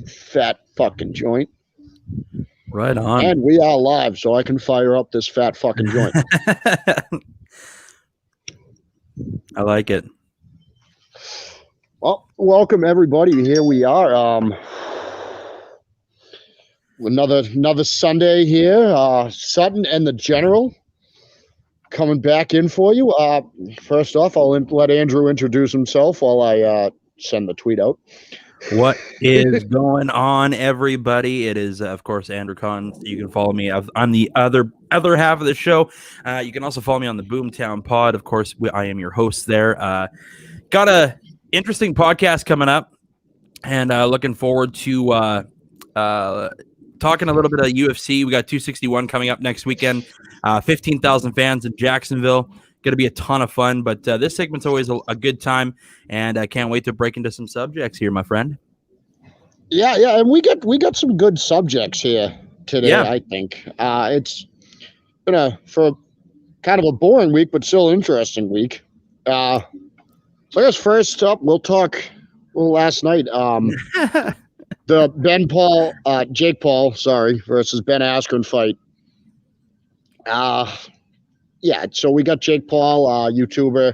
fat fucking joint. Right on. And we are live, so I can fire up this fat fucking joint. I like it. Well, welcome everybody. Here we are. Another Sunday here. Sutton and The General coming back in for you. First off, I'll let Andrew introduce himself while I send the tweet out. What is going on, everybody? It is, of course, Andrew Collins. You can follow me. I'm the other half of the show. You can also follow me on the Boomtown Pod. Of course, I am your host there. Got a interesting podcast coming up, and looking forward to talking a little bit of UFC. We got 261 coming up next weekend. 15,000 fans in Jacksonville. Going to be a ton of fun, but this segment's always a good time, and I can't wait to break into some subjects here, my friend. Yeah, and we got some good subjects here today. Yeah. I think it's been for kind of a boring week, but still interesting week. So I guess first up, we'll talk. Well, last night, the Jake Paul, versus Ben Askren fight. Yeah, so we got Jake Paul, YouTuber,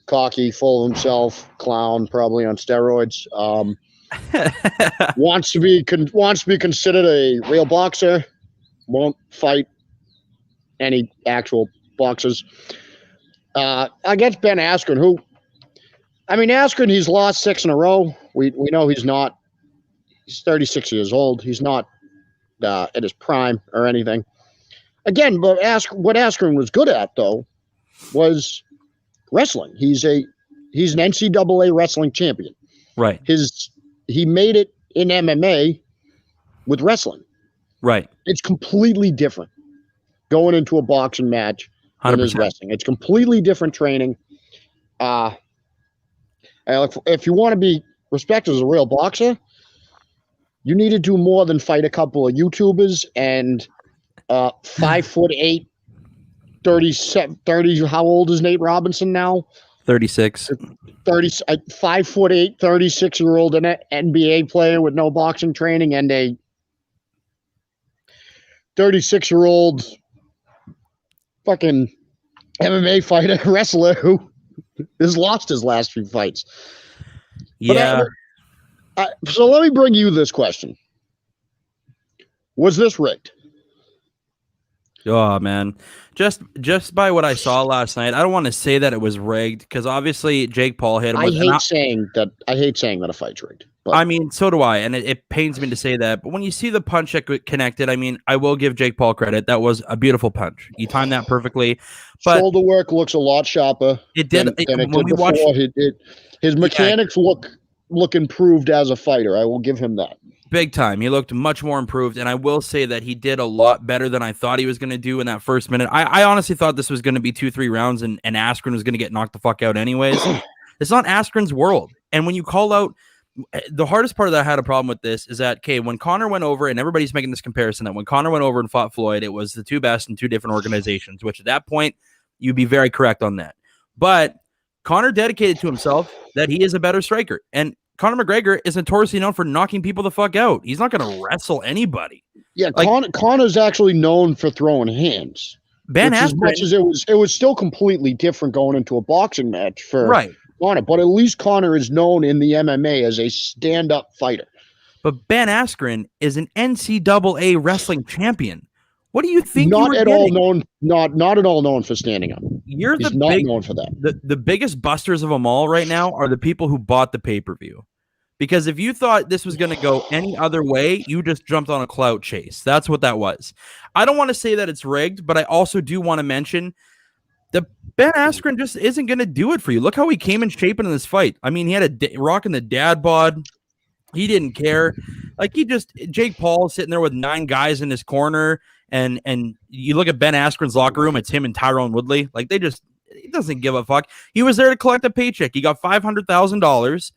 cocky, full of himself, clown, probably on steroids. Wants to be considered a real boxer. Won't fight any actual boxers. Against Ben Askren, Askren, he's lost 6 in a row. We know he's not. He's 36 years old. He's not at his prime or anything. Again, but what Askren was good at, though, was wrestling. He's an NCAA wrestling champion. Right. He made it in MMA with wrestling. Right. It's completely different going into a boxing match than his wrestling. It's completely different training. If you want to be respected as a real boxer, you need to do more than fight a couple of YouTubers and 5'8", 30. How old is Nate Robinson now? 36. 5'8", 36-year-old NBA player with no boxing training, and a 36-year-old fucking MMA fighter wrestler who has lost his last few fights. Yeah. So let me bring you this question: was this rigged? Oh man, just by what I saw last night, I don't want to say that it was rigged because obviously Jake Paul hit him. I hate saying that a fight's rigged. But. I mean, so do I, and it pains me to say that. But when you see the punch that connected, I mean, I will give Jake Paul credit. That was a beautiful punch. He timed that perfectly. But shoulder work looks a lot sharper. It did. Than it did before. His mechanics look improved as a fighter. I will give him that. Big time. He looked much more improved, and I will say that he did a lot better than I thought he was going to do in that first minute. I honestly thought this was going to be 2-3 rounds, and Askren was going to get knocked the fuck out anyways. It's not Askren's world. And when you call out, the hardest part that I had a problem with this is that, okay, when Conor went over, and everybody's making this comparison, that when Conor went over and fought Floyd, it was the two best in two different organizations, which at that point, you'd be very correct on that. But Conor dedicated to himself that he is a better striker. And Conor McGregor is notoriously known for knocking people the fuck out. He's not going to wrestle anybody. Yeah, Conor's actually known for throwing hands. Ben Askren, as much as it was still completely different going into a boxing match for Conor, but at least Conor is known in the MMA as a stand-up fighter. But Ben Askren is an NCAA wrestling champion. What do you think? Not at all known for standing up. He's not known for that. The biggest busters of them all right now are the people who bought the pay-per-view. Because if you thought this was going to go any other way, you just jumped on a clout chase. That's what that was. I don't want to say that it's rigged, but I also do want to mention that Ben Askren just isn't going to do it for you. Look how he came in shape in this fight. I mean, he had rocking the dad bod. He didn't care. Jake Paul sitting there with 9 guys in his corner. And you look at Ben Askren's locker room, it's him and Tyrone Woodley. He doesn't give a fuck. He was there to collect a paycheck. He got $500,000.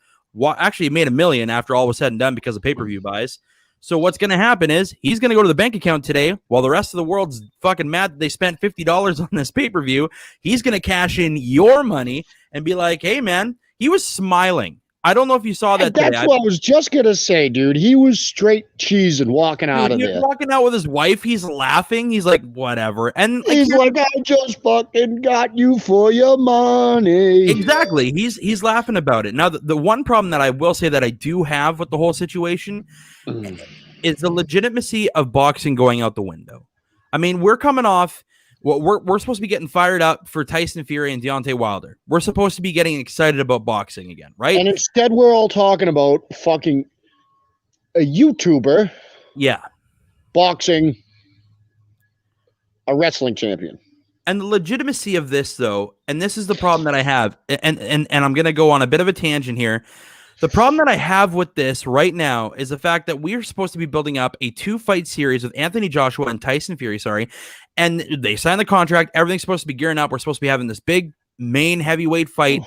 Actually, he made $1 million after all was said and done because of pay-per-view buys. So what's going to happen is he's going to go to the bank account today while the rest of the world's fucking mad that they spent $50 on this pay-per-view. He's going to cash in your money and be like, hey, man, he was smiling I don't know if you saw that today. That's what I was just gonna say, dude. He was straight cheese and walking out Dude, of he was there. walking out with his wife. He's laughing. He's like, whatever. And like, He's like, I just fucking got you for your money. exactly. He's laughing about it. Now, the one problem that I will say that I do have with the whole situation is the legitimacy of boxing going out the window. I mean, we're coming off. Well, we're supposed to be getting fired up for Tyson Fury and Deontay Wilder. We're supposed to be getting excited about boxing again, right? And instead, we're all talking about fucking a YouTuber. Yeah. Boxing a wrestling champion. And the legitimacy of this, though, and this is the problem that I have, and I'm going to go on a bit of a tangent here. The problem that I have with this right now is the fact that we are supposed to be building up a 2-fight series with Anthony Joshua and Tyson Fury, and they signed the contract. Everything's supposed to be gearing up. We're supposed to be having this big main heavyweight fight.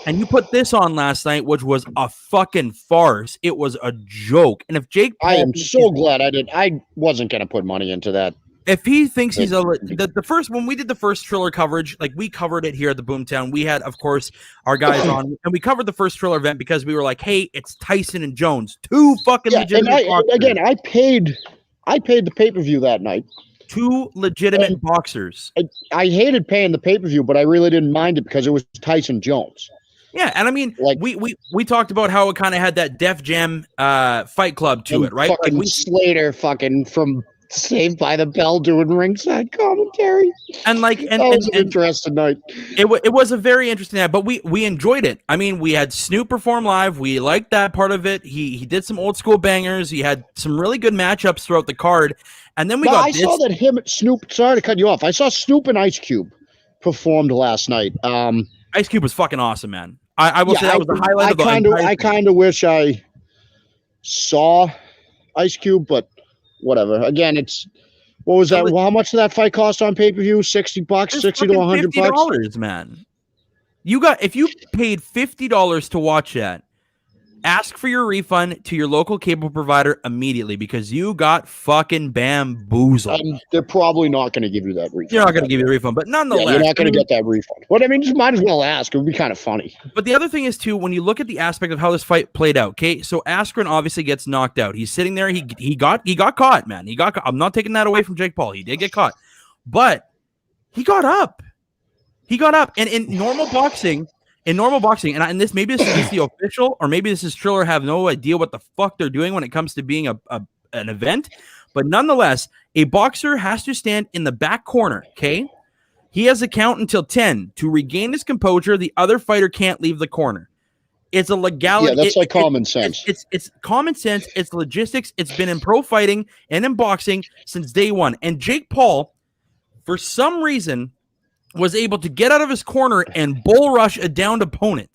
And you put this on last night, which was a fucking farce. It was a joke. And if Jake Paul, I am so glad I wasn't going to put money into that. If he thinks he's the first, when we did the first Triller coverage, like we covered it here at the Boomtown, we had, of course, our guys on, and we covered the first Triller event because we were like, hey, it's Tyson and Jones, two fucking legitimate boxers. Again, I paid the pay-per-view that night. Two legitimate boxers. I hated paying the pay-per-view, but I really didn't mind it because it was Tyson Jones. Yeah, and I mean, like we talked about how it kind of had that Def Jam Fight Club to it, right? Fucking like Slater fucking from Saved by the Bell doing ringside commentary. And like, that was an interesting night. It was a very interesting night, but we enjoyed it. I mean, we had Snoop perform live. We liked that part of it. He did some old school bangers. He had some really good matchups throughout the card. And then I saw that Snoop, sorry to cut you off. I saw Snoop and Ice Cube performed last night. Ice Cube was fucking awesome, man. I will say that was the highlight of the entire I kind of wish I saw Ice Cube, but whatever. Again, what was that? How much did that fight cost on pay-per-view? $60, $60 to $100, $50, man. If you paid $50 to watch that, ask for your refund to your local cable provider immediately because you got fucking bamboozled. They're probably not going to give you that refund. You're not going to give you the refund, but nonetheless. Yeah, you're not going to get that refund. But I mean, just might as well ask. It would be kind of funny. But the other thing is, too, when you look at the aspect of how this fight played out, okay, so Askren obviously gets knocked out. He's sitting there. He got caught, man. I'm not taking that away from Jake Paul. He did get caught. But he got up. And in normal boxing, and this maybe this is just the official, or maybe this is Triller have no idea what the fuck they're doing when it comes to being an event. But nonetheless, a boxer has to stand in the back corner, okay? He has a count until 10. To regain his composure, the other fighter can't leave the corner. It's a legality. Yeah, that's like common sense. It's common sense. It's logistics. It's been in pro fighting and in boxing since day one. And Jake Paul, for some reason, was able to get out of his corner and bull rush a downed opponent.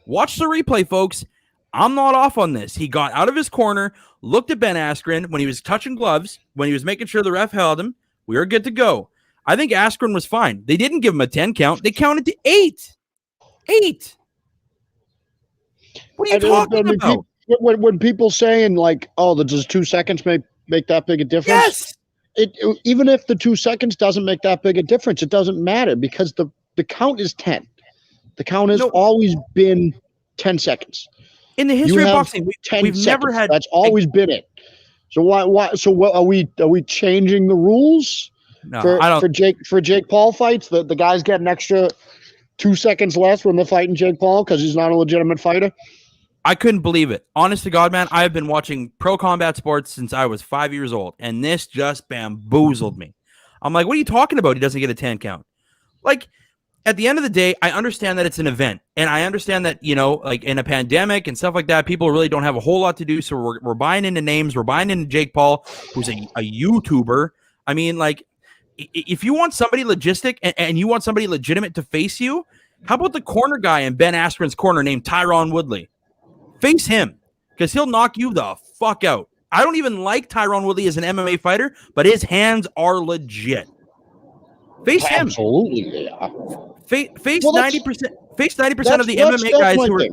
Watch the replay, folks. I'm not off on this. He got out of his corner, looked at Ben Askren when he was touching gloves, when he was making sure the ref held him. We were good to go. I think Askren was fine. They didn't give him a 10 count. They counted to 8. 8. What are you talking about? When people saying like, oh, does 2 seconds make that big a difference? Yes. Even if the 2 seconds doesn't make that big a difference, it doesn't matter because the count is 10. The count has always been 10 seconds. In the history of boxing, we've never had. That's always been it. So why? So what are we changing the rules for Jake Paul fights? The guys get an extra 2 seconds less when they're fighting Jake Paul because he's not a legitimate fighter. I couldn't believe it. Honest to God, man, I have been watching pro combat sports since I was 5 years old, and this just bamboozled me. I'm like, what are you talking about? He doesn't get a 10 count. Like, at the end of the day, I understand that it's an event, and I understand that, like in a pandemic and stuff like that, people really don't have a whole lot to do, so we're buying into names. We're buying into Jake Paul, who's a YouTuber. I mean, like, if you want somebody logistic and you want somebody legitimate to face you, how about the corner guy in Ben Askren's corner named Tyron Woodley? Face him, because he'll knock you the fuck out. I don't even like Tyron Woodley as an MMA fighter, but his hands are legit. Face him. Absolutely, yeah. Face 90%. Face 90% of the MMA guys who are.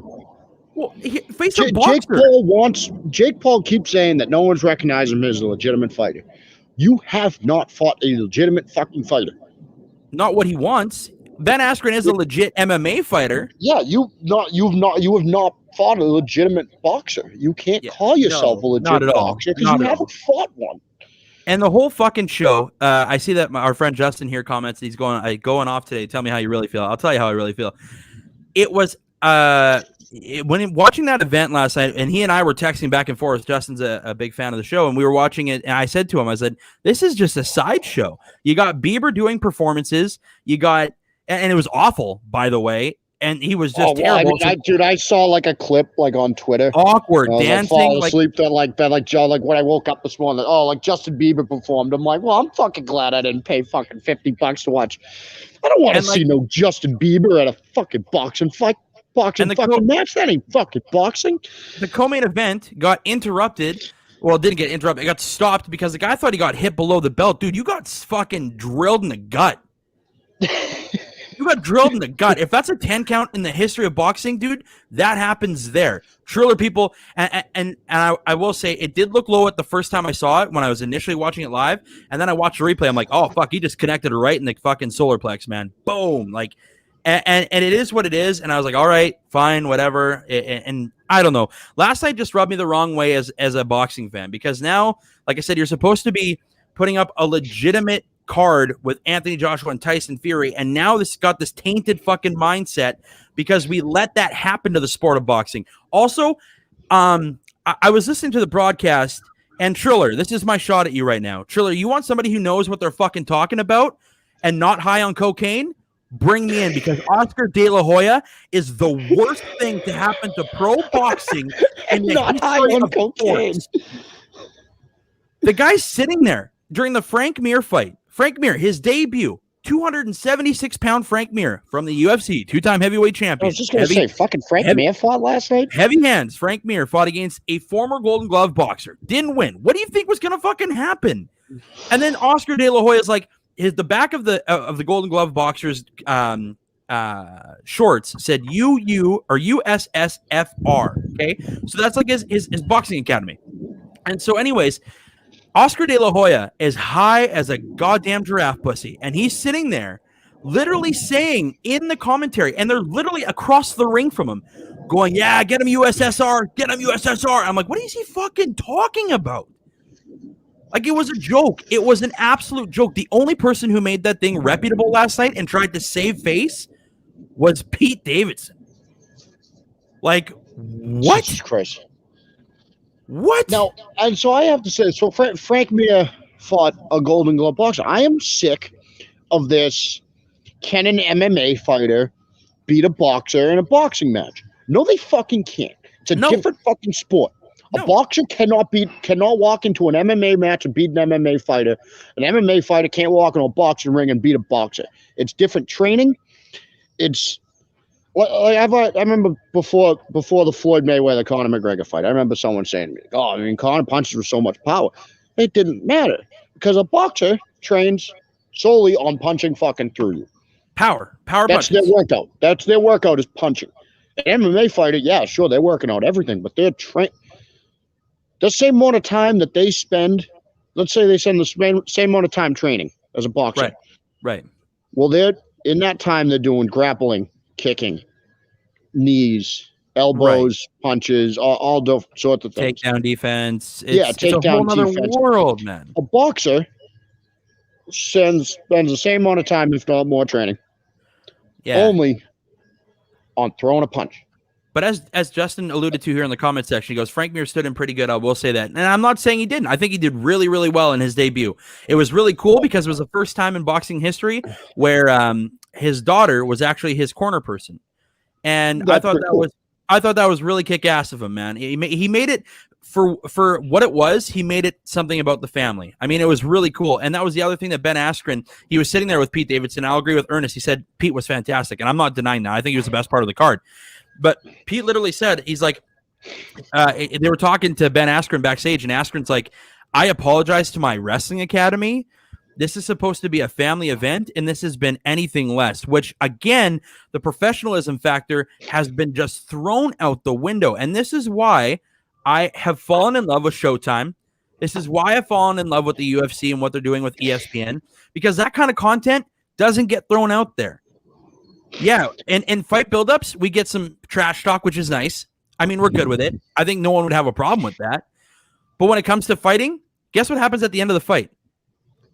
Well, face a boxer. Jake Paul keeps saying that no one's recognized him as a legitimate fighter. You have not fought a legitimate fucking fighter. Not what he wants. Ben Askren is a legit MMA fighter. Yeah, you have not fought a legitimate boxer. You can't call yourself a not legit at all. boxer because Not you at all. haven't fought one. And the whole fucking show, I see that our friend Justin here comments, he's going off today. Tell me how you really feel. I'll tell you how I really feel. It was when watching that event last night, and he and I were texting back and forth. Justin's a big fan of the show, and we were watching it. And I said to him, I said, "This is just a sideshow. You got Bieber doing performances. You got, and it was awful, by the way. And he was just terrible. I mean, I saw like a clip like on Twitter. Awkward dancing. I fall asleep then like Joe, like when I woke up this morning, like Justin Bieber performed. I'm like, well, I'm fucking glad I didn't pay fucking $50 to watch. I don't want to see no Justin Bieber at a fucking boxing fight. Match. That ain't fucking boxing. The co-main event got interrupted. Well, it didn't get interrupted. It got stopped because the guy thought he got hit below the belt. Dude, you got fucking drilled in the gut. You got drilled in the gut. If that's a 10 count in the history of boxing, dude, that happens there. Triller people, and I will say it did look low at the first time I saw it when I was initially watching it live, and then I watched the replay. I'm like, oh fuck, he just connected her right in the fucking solar plex, man. Boom, like, and it is what it is. And I was like, all right, fine, whatever. And I don't know. Last night just rubbed me the wrong way as a boxing fan because now, like I said, you're supposed to be putting up a legitimate card with Anthony Joshua and Tyson Fury, and now this got this tainted fucking mindset because we let that happen to the sport of boxing. Also, I was listening to the broadcast, and Triller, this is my shot at you right now. Triller, you want somebody who knows what they're fucking talking about and not high on cocaine? Bring me in, because Oscar De La Hoya is the worst thing to happen to pro boxing in the history of cocaine. The guy's sitting there during the Frank Mir fight. Frank Mir, his debut, 276-pound Frank Mir from the UFC, two-time heavyweight champion. I was just going to say, fucking Frank Mir fought last night? Heavy hands. Frank Mir fought against a former Golden Glove boxer. Didn't win. What do you think was going to fucking happen? And then Oscar De La Hoya is like, the back of the Golden Glove boxer's shorts said UU or USSFR. Okay, so that's like his boxing academy. And so, anyways, Oscar De La Hoya is high as a goddamn giraffe pussy, and he's sitting there, literally saying in the commentary, and they're literally across the ring from him, going, "Yeah, get him USSR, get him USSR." I'm like, what is he fucking talking about? Like, it was a joke. It was an absolute joke. The only person who made that thing reputable last night and tried to save face was Pete Davidson. Like, what? Jesus Christ. What? Now, and so I have to say, so Frank Mir fought a Golden Glove boxer. I am sick of this. Can an MMA fighter beat a boxer in a boxing match? No, they fucking can't. It's a different fucking sport. A boxer cannot walk into an MMA match and beat an MMA fighter. An MMA fighter can't walk into a boxing ring and beat a boxer. It's different training. It's like I remember before the Floyd Mayweather Conor McGregor fight. I remember someone saying to me, "Oh, I mean, Conor punches with so much power." It didn't matter because a boxer trains solely on punching fucking through you. Power That's punches. their workout. That's their workout is punching. An MMA fighter, yeah, sure, they're working out everything, but they're the same amount of time that they spend, let's say they spend the same amount of time training as a boxer. Right. Well, in that time, they're doing grappling, kicking, knees, elbows, punches, all sorts of things. Takedown defense. It's a whole other world, man. A boxer spends the same amount of time, if not more, training. Yeah. Only on throwing a punch. But as Justin alluded to here in the comment section, he goes, Frank Mir stood in pretty good. I will say that. And I'm not saying he didn't. I think he did really, really well in his debut. It was really cool because it was the first time in boxing history where his daughter was actually his corner person. And I thought that was really kick-ass of him, man. He made it for what it was. He made it something about the family. I mean, it was really cool. And that was the other thing that Ben Askren, he was sitting there with Pete Davidson. I'll agree with Ernest. He said Pete was fantastic. And I'm not denying that. I think he was the best part of the card. But Pete literally said, he's like, they were talking to Ben Askren backstage, and Askren's like, I apologize to my wrestling academy. This is supposed to be a family event, and this has been anything less, which, again, the professionalism factor has been just thrown out the window. And this is why I have fallen in love with Showtime. This is why I've fallen in love with the UFC and what they're doing with ESPN, because that kind of content doesn't get thrown out there. Yeah, and in fight buildups, we get some trash talk, which is nice. I mean, we're good with it. I think no one would have a problem with that. But when it comes to fighting, guess what happens at the end of the fight?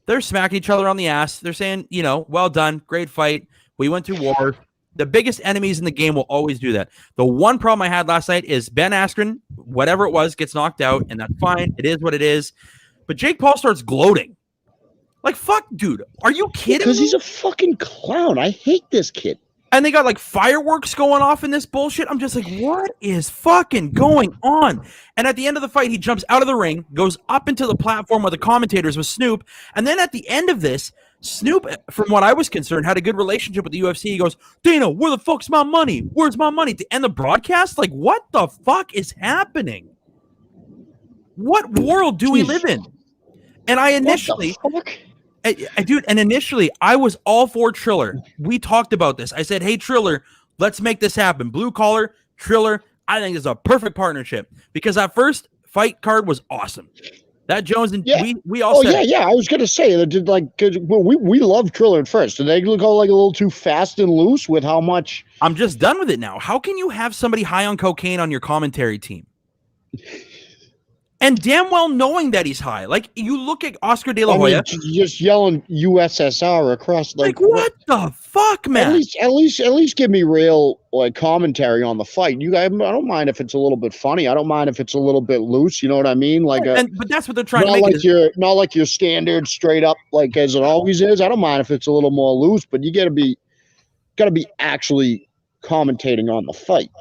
They're smacking each other on the ass. They're saying, well done, great fight. We went through war. The biggest enemies in the game will always do that. The one problem I had last night is Ben Askren, whatever it was, gets knocked out, and that's fine. It is what it is. But Jake Paul starts gloating. Like, fuck, dude. Are you kidding me? Because he's a fucking clown. I hate this kid. And they got like fireworks going off in this bullshit. I'm just like, what is fucking going on? And at the end of the fight, he jumps out of the ring, goes up into the platform with the commentators with Snoop. And then at the end of this, Snoop, from what I was concerned, had a good relationship with the UFC. He goes, Dana, where the fuck's my money? Where's my money? To end the broadcast? Like, what the fuck is happening? What world do we live in? And I initially... Dude, and initially, I was all for Triller. We talked about this. I said, hey, Triller, let's make this happen. Blue Collar, Triller, I think is a perfect partnership. Because that first fight card was awesome. That Jones and we all said... I was going to say, we love Triller at first. Did they go like a little too fast and loose with how much... I'm just done with it now. How can you have somebody high on cocaine on your commentary team? And damn well knowing that he's high. Like, you look at Oscar De La Hoya. Just yelling USSR across. Like what the fuck, man? At least give me real commentary on the fight. I don't mind if it's a little bit funny. I don't mind if it's a little bit loose. You know what I mean? But that's what they're trying to make. Not like your standard straight up as it always is. I don't mind if it's a little more loose, but you gotta be actually commentating on the fight.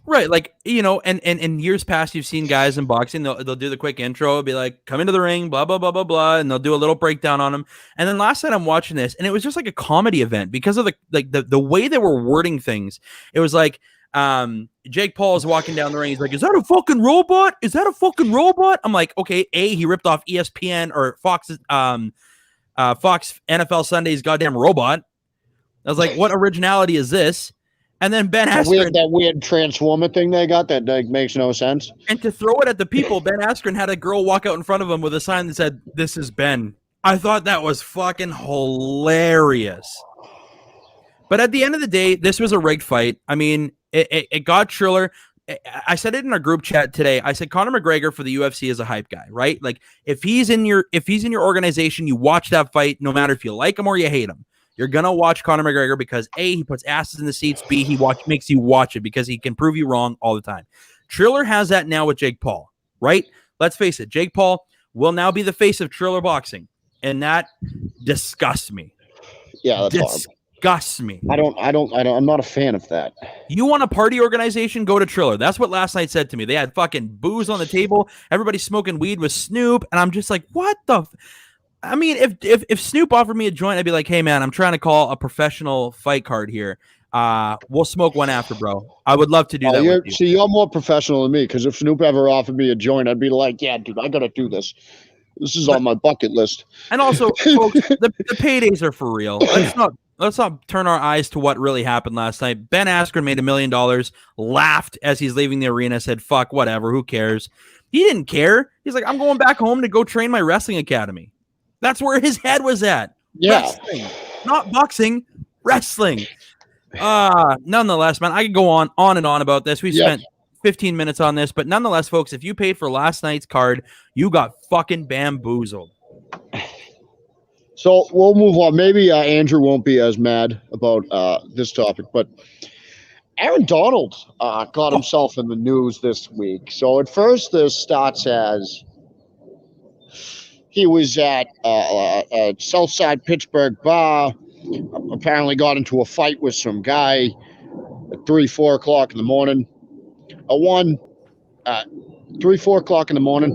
Right, and in years past, you've seen guys in boxing, they'll do the quick intro, it'll be like, come into the ring, blah, blah, blah, blah, blah, and they'll do a little breakdown on them. And then last night I'm watching this, and it was just like a comedy event because of the way they were wording things. It was like, Jake Paul is walking down the ring, he's like, is that a fucking robot? Is that a fucking robot? I'm like, okay, he ripped off ESPN or Fox NFL Sunday's goddamn robot. I was like, what originality is this? And then Ben Askren, that weird transformer thing they got that makes no sense. And to throw it at the people, Ben Askren had a girl walk out in front of him with a sign that said, "This is Ben." I thought that was fucking hilarious. But at the end of the day, this was a rigged fight. I mean, it got Triller. I said it in our group chat today. I said Conor McGregor for the UFC is a hype guy, right? Like if he's in your organization, you watch that fight, no matter if you like him or you hate him. You're going to watch Conor McGregor because A, he puts asses in the seats, B, he makes you watch it because he can prove you wrong all the time. Triller has that now with Jake Paul, right? Let's face it. Jake Paul will now be the face of Triller boxing, and that disgusts me. Yeah, that's disgusts me. I'm not a fan of that. You want a party organization? Go to Triller. That's what last night said to me. They had fucking booze on the table. Everybody smoking weed with Snoop, and I'm just like, what the... I mean, if Snoop offered me a joint, I'd be like, hey, man, I'm trying to call a professional fight card here. We'll smoke one after, bro. I would love to do that with you. See, you're more professional than me because if Snoop ever offered me a joint, I'd be like, yeah, dude, I got to do this. This is on my bucket list. And also, folks, the paydays are for real. Let's not turn our eyes to what really happened last night. Ben Askren made $1 million, laughed as he's leaving the arena, said, fuck, whatever, who cares? He didn't care. He's like, I'm going back home to go train my wrestling academy. That's where his head was at. Yeah. Wrestling. Not boxing, wrestling. Nonetheless, man, I could go on and on about this. We spent 15 minutes on this, but nonetheless, folks, if you paid for last night's card, you got fucking bamboozled. So we'll move on. Maybe Andrew won't be as mad about this topic, but Aaron Donald got himself in the news this week. So at first, this starts as... He was at a Southside Pittsburgh bar, apparently got into a fight with some guy at 3, 4 o'clock in the morning. 3, 4 o'clock in the morning.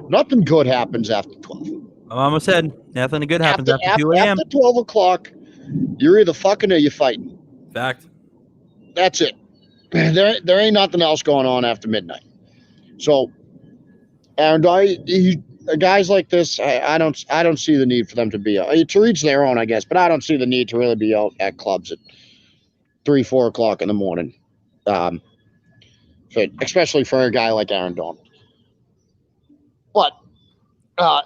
Nothing good happens after 12. My mama said nothing good happens after 2 a.m. After 12 o'clock, you're either fucking or you're fighting. Fact. That's it. There ain't nothing else going on after midnight. So, and guys like this, I don't see the need for them to be to each their own, I guess. But I don't see the need to really be out at clubs at 3, 4 o'clock in the morning, especially for a guy like Aaron Donald. But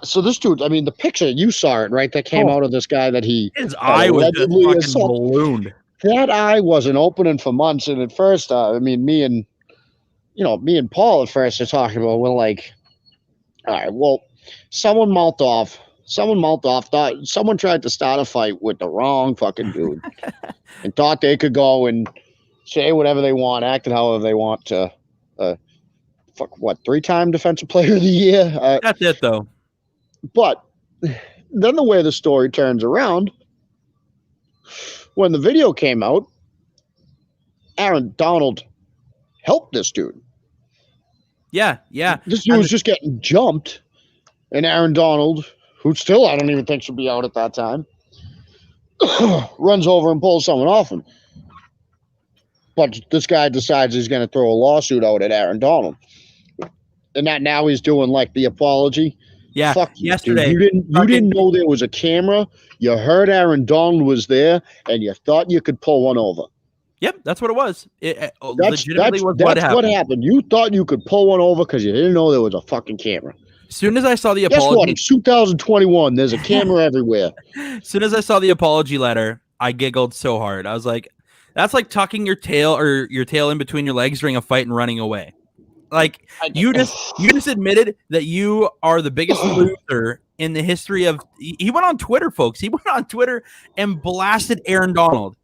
so this dude, I mean, the picture you saw it right that came out of this guy that his eye was just fucking ballooned. That eye wasn't opening for months, and at first, I mean, me and me and Paul at first are talking about, we're like, all right, well, someone mouthed off. Thought someone tried to start a fight with the wrong fucking dude and thought they could go and say whatever they want, acting however they want to, three-time defensive player of the year. That's it, though. But then the way the story turns around, when the video came out, Aaron Donald helped this dude. Yeah. This dude was just getting jumped, and Aaron Donald, who still I don't even think should be out at that time, runs over and pulls someone off him. But this guy decides he's going to throw a lawsuit out at Aaron Donald. And that now he's doing like the apology. Yeah, fuck you, yesterday. Dude. You didn't know there was a camera. You heard Aaron Donald was there, and you thought you could pull one over. Yep, that's what it was. That's what happened. You thought you could pull one over because you didn't know there was a fucking camera. As soon as I saw the apology, guess what? It's 2021. There's a camera everywhere. As soon as I saw the apology letter, I giggled so hard. I was like, "That's like tucking your tail in between your legs during a fight and running away." Like you just admitted that you are the biggest loser in the history of. He went on Twitter, folks. He went on Twitter and blasted Aaron Donald,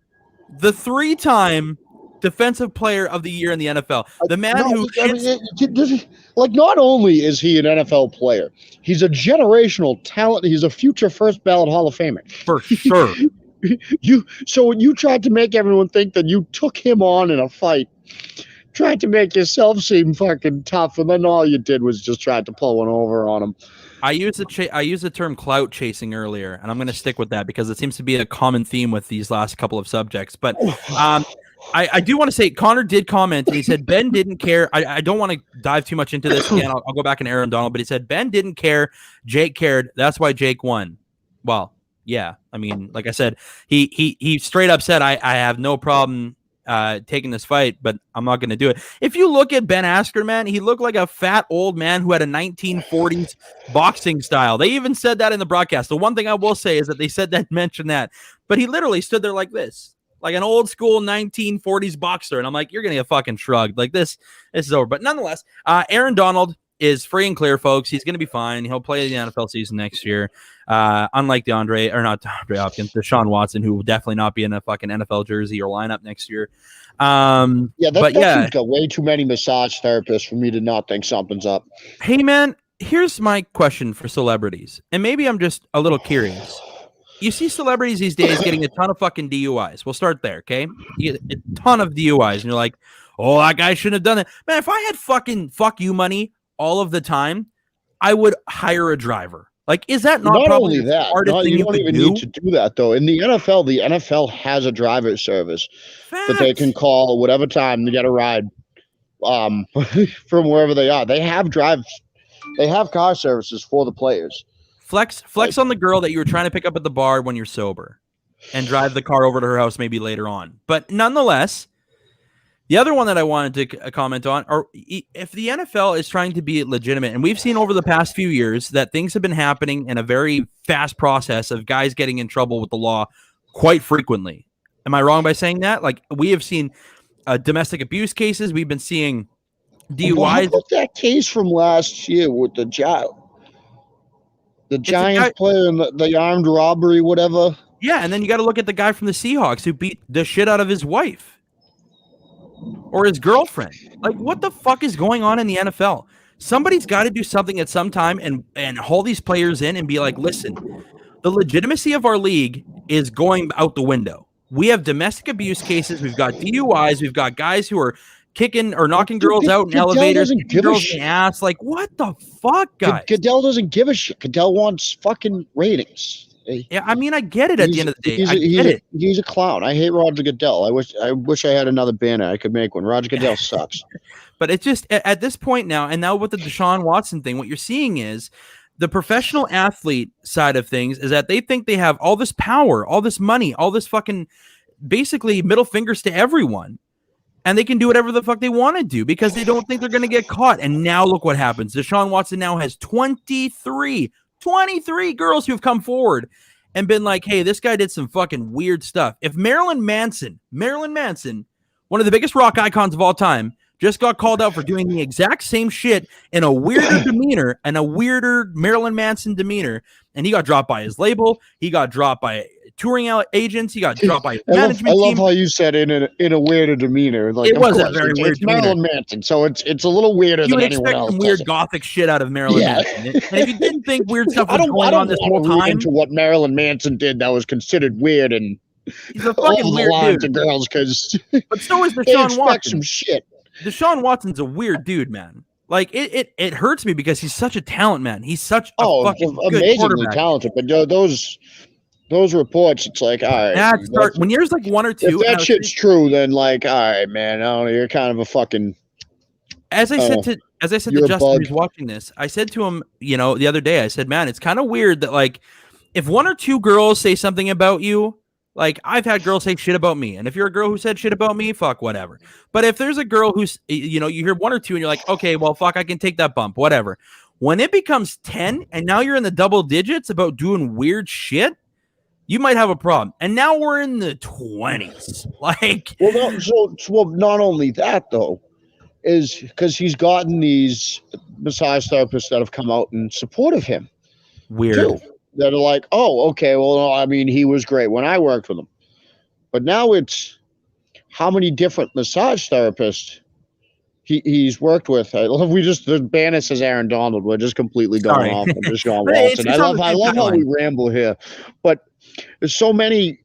the 3-time defensive player of the year in the NFL. The man not only is he an NFL player, he's a generational talent. He's a future first ballot Hall of Famer for sure. So when you tried to make everyone think that you took him on in a fight, tried to make yourself seem fucking tough, and then all you did was just try to pull one over on him. I used the term clout chasing earlier, and I'm going to stick with that because it seems to be a common theme with these last couple of subjects. But I do want to say Connor did comment, and he said Ben didn't care. I don't want to dive too much into this again. I'll go back in Aaron Donald, but he said Ben didn't care. Jake cared. That's why Jake won. Well, yeah. I mean, like I said, he straight up said, I have no problem taking this fight, but I'm not going to do it. If you look at Ben Askren, man, he looked like a fat old man who had a 1940s boxing style. They even said that in the broadcast. The one thing I will say is that they mentioned that, but he literally stood there like this, like an old school 1940s boxer. And I'm like, you're going to get fucking shrugged. Like this is over. But nonetheless, Aaron Donald is free and clear, folks. He's going to be fine. He'll play the NFL season next year. Unlike DeAndre Hopkins, Deshaun Watson, who will definitely not be in a fucking NFL jersey or lineup next year. That's got way too many massage therapists for me to not think something's up. Hey, man, here's my question for celebrities, and maybe I'm just a little curious. You see celebrities these days getting a ton of fucking DUIs. We'll start there, okay? You get a ton of DUIs, and you're like, oh, that guy shouldn't have done it. Man, if I had fucking fuck you money all of the time, I would hire a driver. Like, is that not probably only that? The hardest thing you don't even need to do that, though. In the NFL has a driver's service that they can call whatever time to get a ride from wherever they are. They have car services for the players. Flex on the girl that you were trying to pick up at the bar when you're sober and drive the car over to her house maybe later on. But nonetheless, the other one that I wanted to comment on, or if the NFL is trying to be legitimate, and we've seen over the past few years that things have been happening in a very fast process of guys getting in trouble with the law quite frequently. Am I wrong by saying that? Like, we have seen domestic abuse cases. We've been seeing DUIs. How about that case from last year with the Giants player in the armed robbery, whatever? Yeah, and then you got to look at the guy from the Seahawks who beat the shit out of his wife. Or his girlfriend. Like, what the fuck is going on in the NFL? Somebody's got to do something at some time and haul these players in and be like, listen, the legitimacy of our league is going out the window. We have domestic abuse cases. We've got DUIs. We've got guys who are kicking or knocking girls out in elevators, kicking girls in the ass. Like, what the fuck, guys? Goodell doesn't give a shit. Goodell wants fucking ratings. Yeah, I mean, I get it at the end of the day. He's a clown. I hate Roger Goodell. I wish I had another banner I could make when Roger Goodell sucks. But it's just at this point now, and now with the Deshaun Watson thing, what you're seeing is the professional athlete side of things is that they think they have all this power, all this money, all this fucking basically middle fingers to everyone. And they can do whatever the fuck they want to do because they don't think they're going to get caught. And now look what happens. Deshaun Watson now has 23 girls who've come forward and been like, hey, this guy did some fucking weird stuff. If Marilyn Manson, one of the biggest rock icons of all time, just got called out for doing the exact same shit in a weirder demeanor and a weirder Marilyn Manson demeanor. And he got dropped by his label. He got dropped by touring agents. He got dropped by his management team. I love how you said in a weirder demeanor. Like, it was a very weird demeanor. Marilyn Manson, so it's a little weirder than anyone else. Some weird gothic shit out of Marilyn Manson. And if you didn't think weird stuff was going on this whole time, into what Marilyn Manson did that was considered weird and he's a fucking weird dude to girls because but so is Deshaun Watson. Some shit. Deshaun Watson's a weird dude, man. Like it hurts me because he's such a talent, man. He's such a fucking amazingly talented. But those reports, it's like, all right. When there's like one or two, if that shit's true, then like, all right, man. I don't know, you're kind of a fucking. As I said to Justin, who's watching this, I said to him, the other day, I said, man, it's kind of weird that like, if one or two girls say something about you. Like, I've had girls say shit about me. And if you're a girl who said shit about me, fuck, whatever. But if there's a girl who's, you hear one or two and you're like, okay, well, fuck, I can take that bump, whatever. When it becomes 10 and now you're in the double digits about doing weird shit, you might have a problem. And now we're in the 20s. Like, well, not only that, though, is because he's gotten these massage therapists that have come out in support of him. Weird. Too. That are like, oh, okay, well, I mean, he was great when I worked with him. But now it's how many different massage therapists he's worked with. The banner says Aaron Donald. We're just completely going off on Deshaun Watson. I love how we ramble here. But there's so many,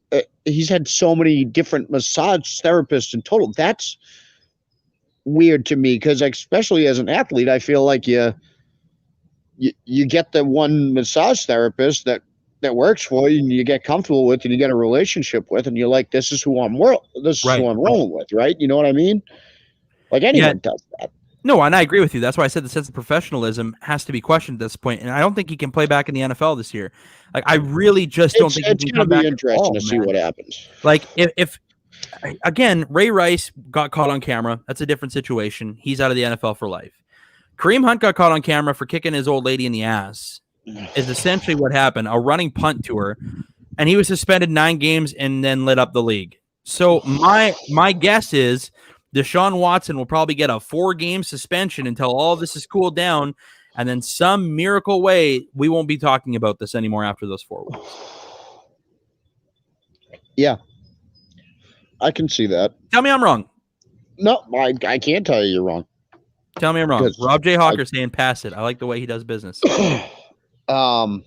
he's had so many different massage therapists in total. That's weird to me because especially as an athlete, I feel like you get the one massage therapist that works for you and you get comfortable with and you get a relationship with and you're like, this is who I'm rolling with, right? You know what I mean? Like anyone does that. No, and I agree with you. That's why I said the sense of professionalism has to be questioned at this point. And I don't think he can play back in the NFL this year. Like, I really just don't think it's going to be interesting to see what happens. Like if again, Ray Rice got caught on camera. That's a different situation. He's out of the NFL for life. Kareem Hunt got caught on camera for kicking his old lady in the ass is essentially what happened. A running punt to her, and he was suspended 9 games and then lit up the league. So my guess is Deshaun Watson will probably get a 4-game suspension until all of this is cooled down, and then some miracle way we won't be talking about this anymore after those 4 weeks. Yeah, I can see that. Tell me I'm wrong. No, I can't tell you you're wrong. Tell me I'm wrong. Rob J. Hawker saying pass it. I like the way he does business. I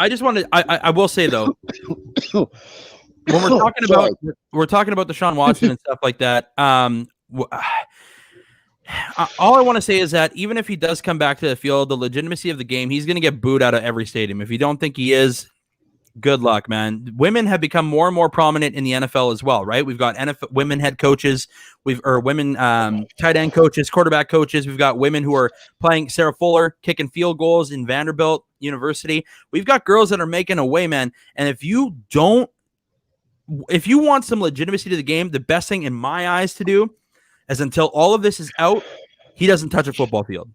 just wanted. I will say though, when we're talking about Deshaun Watson and stuff like that. All I want to say is that even if he does come back to the field, the legitimacy of the game, he's going to get booed out of every stadium. If you don't think he is, good luck, man. Women have become more and more prominent in the NFL as well, right? We've got NFL women head coaches, women tight end coaches, quarterback coaches. We've got women who are playing. Sarah Fuller kicking field goals in Vanderbilt University. We've got girls that are making a way, man. And if you want some legitimacy to the game, the best thing in my eyes to do is until all of this is out, he doesn't touch a football field.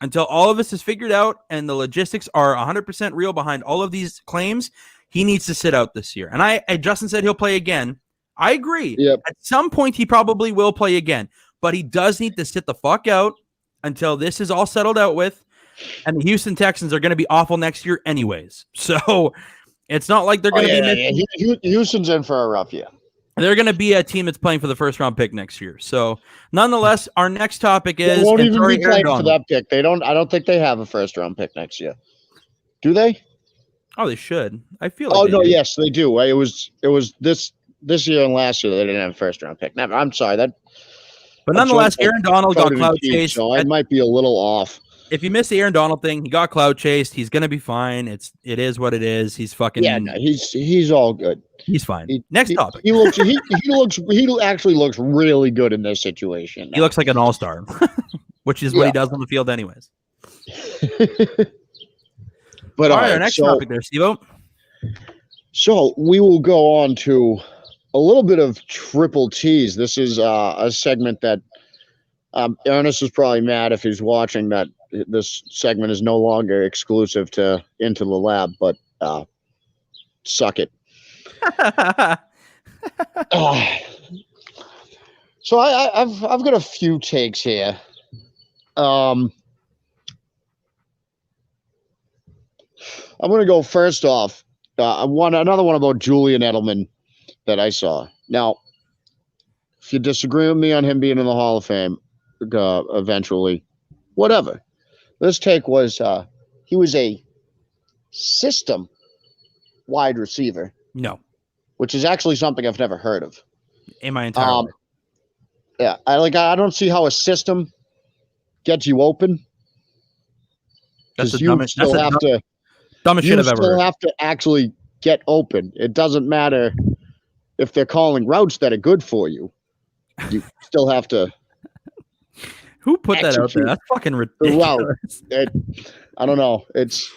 Until all of this is figured out and the logistics are 100% real behind all of these claims, he needs to sit out this year. And Justin said he'll play again. I agree. Yep. At some point, he probably will play again. But he does need to sit the fuck out until this is all settled out with. And the Houston Texans are going to be awful next year anyways. So it's not like they're going to be – Houston's in for a rough year. They're going to be a team that's playing for the first-round pick next year. So, nonetheless, our next topic is... They won't even be playing for that pick. I don't think they have a first-round pick next year. Do they? Oh, they should. I feel like yes, they do. It was this year and last year they didn't have a first-round pick. Never. I'm sorry. But nonetheless, Aaron Donald got cloud chased. So I might be a little off. If you missed the Aaron Donald thing, he got cloud chased. He's gonna be fine. It is what it is. He's fucking he's all good. He's fine. Next topic. He actually looks really good in this situation. He looks like an all-star, which is what he does on the field anyways. But all right, our next topic there, Steve-O. So we will go on to a little bit of triple T's. This is a segment that Ernest is probably mad if he's watching that this segment is no longer exclusive to Into the Lab, but suck it. Ah. So I've got a few takes here. I'm going to go first off. Another one about Julian Edelman that I saw. Now, if you disagree with me on him being in the Hall of Fame eventually, whatever. This take was he was a system wide receiver. No. Which is actually something I've never heard of. In my entire life. Yeah, I don't see how a system gets you open. That's the you dumbest, still that's have the to. dumbest shit I've ever You heard. still have to actually get open. It doesn't matter if they're calling routes that are good for you. You still have to. Who put that out there? That's fucking ridiculous. I don't know. It's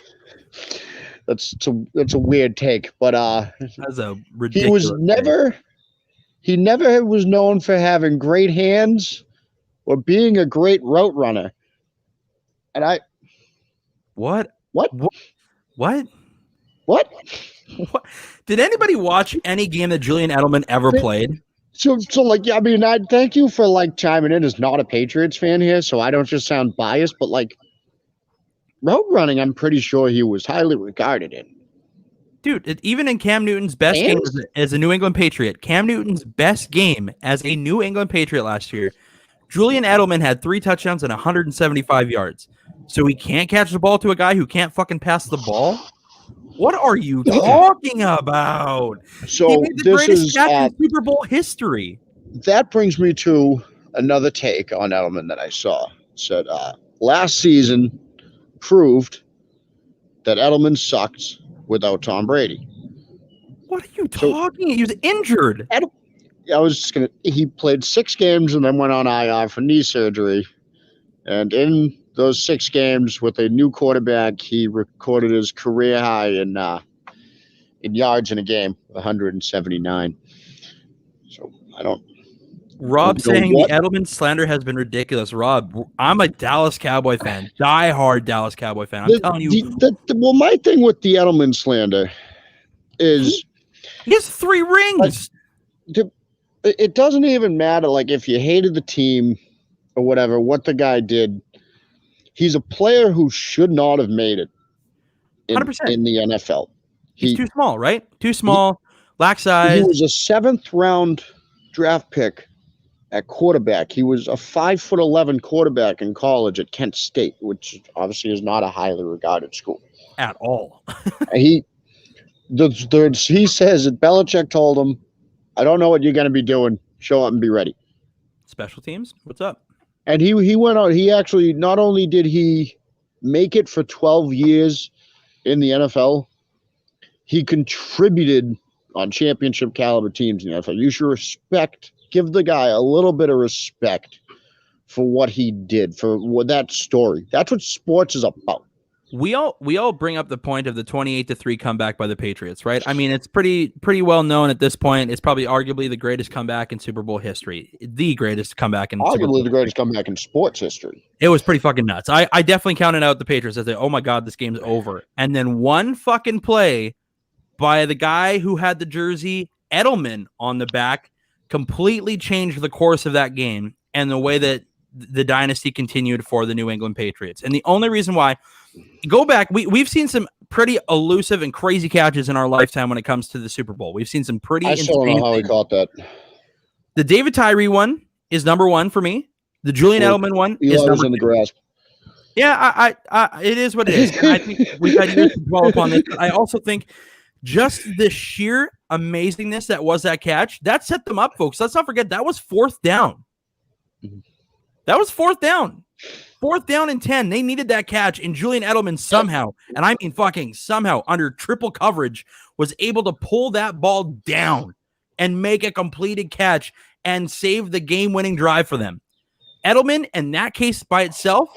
a weird take, but that's a ridiculous. He never was known for having great hands or being a great route runner. And What? Did anybody watch any game that Julian Edelman ever played? So I mean, I thank you for chiming in as not a Patriots fan here, so I don't just sound biased, but route running, I'm pretty sure he was highly regarded in. Dude, even in Cam Newton's best game as a New England Patriot, Cam Newton's best game as a New England Patriot last year, Julian Edelman had 3 touchdowns and 175 yards. So he can't catch the ball to a guy who can't fucking pass the ball? What are you talking about? So he made the greatest catch in Super Bowl history. That brings me to another take on Edelman that I saw. It said last season proved that Edelman sucked without Tom Brady. What are you talking? He was injured. He played 6 games and then went on IR for knee surgery. And in those 6 games with a new quarterback, he recorded his career high in yards in a game, 179. So I don't. Rob saying the Edelman slander has been ridiculous. Rob, I'm a Dallas Cowboy fan, diehard Dallas Cowboy fan. I'm telling you. Well, my thing with the Edelman slander is he has 3 rings. It doesn't even matter. If you hated the team or whatever, what the guy did, he's a player who should not have made it in the NFL. He's too small, right? Too small, lack size. He was a 7th round draft pick at quarterback. He was a 5'11" quarterback in college at Kent State, which obviously is not a highly regarded school at all. He says that Belichick told him, "I don't know what you're going to be doing. Show up and be ready." Special teams, what's up? And he went out. He actually not only did he make it for 12 years in the NFL, he contributed on championship caliber teams in the NFL. You should give the guy a little bit of respect for what he did, for that story. That's what sports is about. We all bring up the point of the 28-3 comeback by the Patriots, right? I mean, it's pretty well known at this point. It's probably arguably the greatest comeback in Super Bowl history. The greatest comeback in arguably the greatest comeback in sports history. It was pretty fucking nuts. I definitely counted out the Patriots as oh my God, this game's over. And then one fucking play by the guy who had the jersey Edelman on the back completely changed the course of that game and the way that the dynasty continued for the New England Patriots. And the only reason why, go back, we've seen some pretty elusive and crazy catches in our lifetime when it comes to the Super Bowl. We've seen some pretty. I still don't know how he caught that. The David Tyree one is number 1 for me. The Julian Edelman one is number 2. In the grasp. Yeah, it is what it is. And I think we've had years to dwell upon this. I also think just the sheer amazingness that was that catch, that set them up, folks. Let's not forget that was 4th down. That was 4th down. 4th down and 10. They needed that catch, and Julian Edelman somehow, and I mean fucking somehow, under triple coverage, was able to pull that ball down and make a completed catch and save the game-winning drive for them. Edelman, in that case by itself,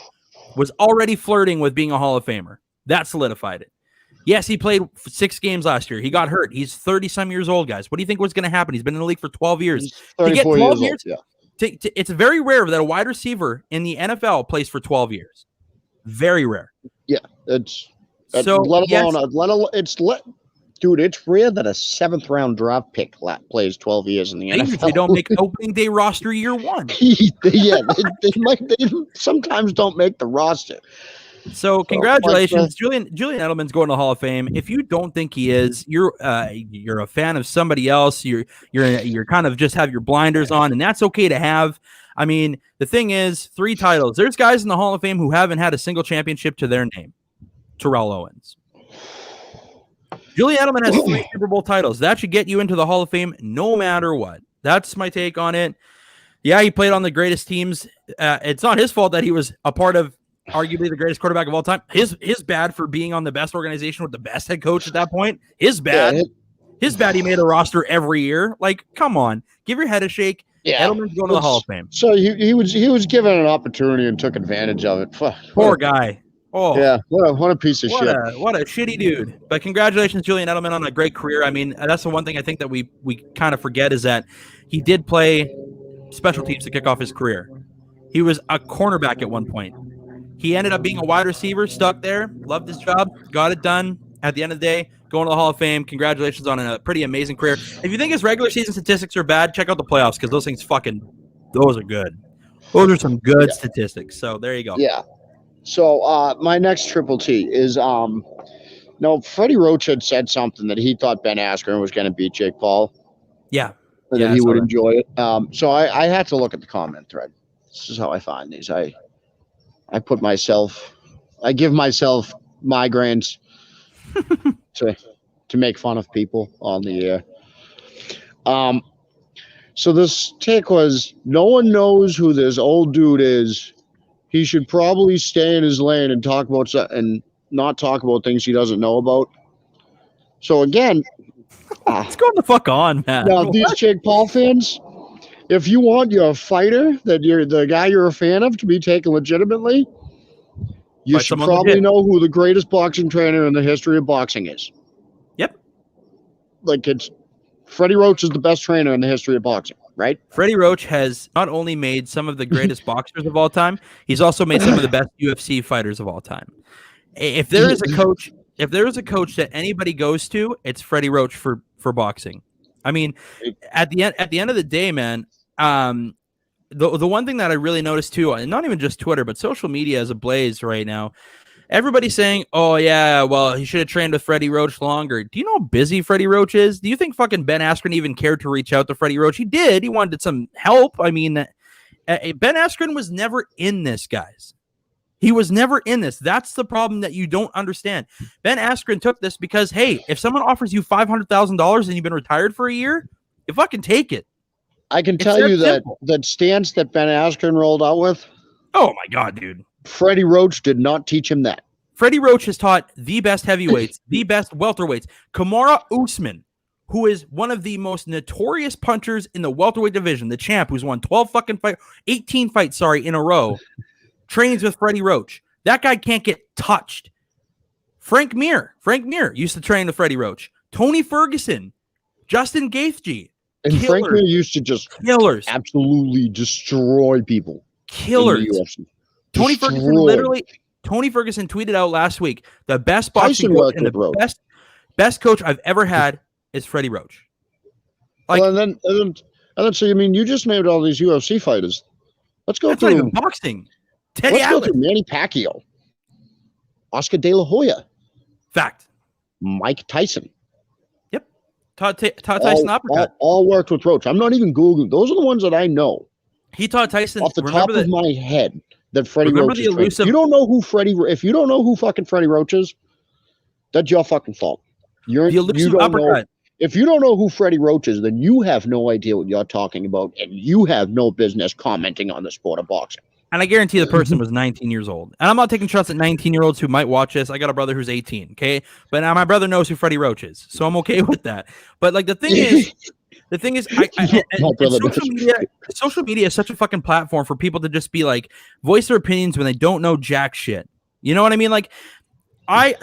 was already flirting with being a Hall of Famer. That solidified it. Yes, he played 6 games last year. He got hurt. He's 30-some years old, guys. What do you think was going to happen? He's been in the league for 12 years. He's 34 years old, yeah. It's very rare that a wide receiver in the NFL plays for 12 years. Very rare. Yeah, it's so. Dude, it's rare that a 7th-round draft pick plays 12 years in the They NFL. usually don't make opening day roster year one. Yeah, they sometimes don't make the roster. So congratulations, Julian Edelman's going to the Hall of Fame. If you don't think he is, you're a fan of somebody else. You're kind of just have your blinders on, and that's okay to have. I mean, the thing is, 3 titles. There's guys in the Hall of Fame who haven't had a single championship to their name. Terrell Owens. Julian Edelman has 3 Super Bowl titles. That should get you into the Hall of Fame no matter what. That's my take on it. Yeah, he played on the greatest teams. It's not his fault that he was a part of arguably the greatest quarterback of all time. His bad for being on the best organization with the best head coach at that point. His bad. Yeah. His bad. He made a roster every year. Like, come on, give your head a shake. Yeah, Edelman's going to the Hall of Fame. So he was given an opportunity and took advantage of it. Poor guy. Oh yeah, what a piece of shit. What a shitty dude. But congratulations, Julian Edelman, on a great career. I mean, that's the one thing I think that we kind of forget is that he did play special teams to kick off his career. He was a cornerback at one point. He ended up being a wide receiver, stuck there, loved his job, got it done. At the end of the day, going to the Hall of Fame. Congratulations on a pretty amazing career. If you think his regular season statistics are bad, check out the playoffs because those things those are good. Those are some good statistics. So there you go. Yeah. So my next triple T is Freddie Roach had said something that he thought Ben Askren was going to beat Jake Paul. Yeah. And that he would enjoy it. So I had to look at the comment thread. This is how I find these. I give myself migraines to make fun of people on the air. So this take was, no one knows who this old dude is. He should probably stay in his lane and not talk about things he doesn't know about. So again, what's going the fuck on, man? Now these Jake Paul fans, if you want your fighter, that you're the guy you're a fan of, to be taken legitimately, you should probably know who the greatest boxing trainer in the history of boxing is. Yep. Like, it's Freddie Roach is the best trainer in the history of boxing, right? Freddie Roach has not only made some of the greatest boxers of all time, he's also made some of the best UFC fighters of all time. If there is a coach that anybody goes to, it's Freddie Roach for boxing. I mean, at the end of the day, man, the one thing that I really noticed too, and not even just Twitter, but social media is ablaze right now. Everybody's saying, "Oh yeah, well, he should have trained with Freddie Roach longer." Do you know how busy Freddie Roach is? Do you think fucking Ben Askren even cared to reach out to Freddie Roach? He did. He wanted some help. I mean, Ben Askren was never in this, guys. He was never in this. That's the problem that you don't understand. Ben Askren took this because, hey, if someone offers you $500,000 and you've been retired for a year, you fucking take it. I can tell you that stance that Ben Askren rolled out with. Oh my God, dude. Freddie Roach did not teach him that. Freddie Roach has taught the best heavyweights, the best welterweights. Kamaru Usman, who is one of the most notorious punchers in the welterweight division, the champ who's won 18 fights in a row, trains with Freddie Roach. That guy can't get touched. Frank Mir used to train with Freddie Roach. Tony Ferguson, Justin Gaethje. And Frank Mir used to just absolutely destroy people. Killers. Tony Ferguson tweeted out last week, the best boxing coach and the best coach I've ever had is Freddie Roach. Like, well, and then so you mean you just named all these UFC fighters? Let's go through not even boxing. Let's go through Manny Pacquiao, Oscar De La Hoya, fact, Mike Tyson. Yep, taught Tyson uppercut. All worked with Roach. I'm not even Googling. Those are the ones that I know. He taught Tyson off the top of my head. That Freddie Roach is elusive... If you don't know who fucking Freddie Roach is, that's your fucking fault. If you don't know who Freddie Roach is, then you have no idea what you're talking about, and you have no business commenting on the sport of boxing. And I guarantee the person was 19 years old. And I'm not taking shots at 19-year-olds who might watch this. I got a brother who's 18, okay? But now my brother knows who Freddie Roach is, so I'm okay with that. But like the thing is, social media is such a fucking platform for people to just be like, voice their opinions when they don't know jack shit. You know what I mean? Like,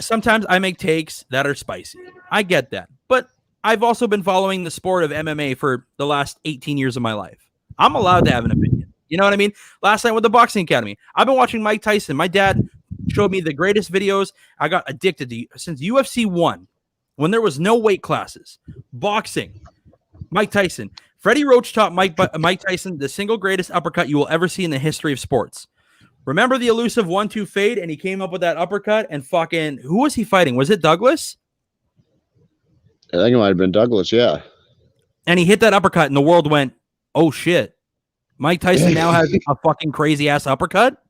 sometimes I make takes that are spicy. I get that. But I've also been following the sport of MMA for the last 18 years of my life. I'm allowed to have an opinion. You know what I mean? Last night with the Boxing Academy, I've been watching Mike Tyson. My dad showed me the greatest videos. I got addicted to since UFC 1. when there was no weight classes. Boxing, Mike Tyson. Freddie Roach taught Mike Tyson the single greatest uppercut you will ever see in the history of sports. Remember the elusive 1-2 fade, and he came up with that uppercut, and fucking, who was he fighting? Was it Douglas? I think it might have been Douglas, yeah. And he hit that uppercut, and the world went, oh, shit. Mike Tyson now has a fucking crazy-ass uppercut?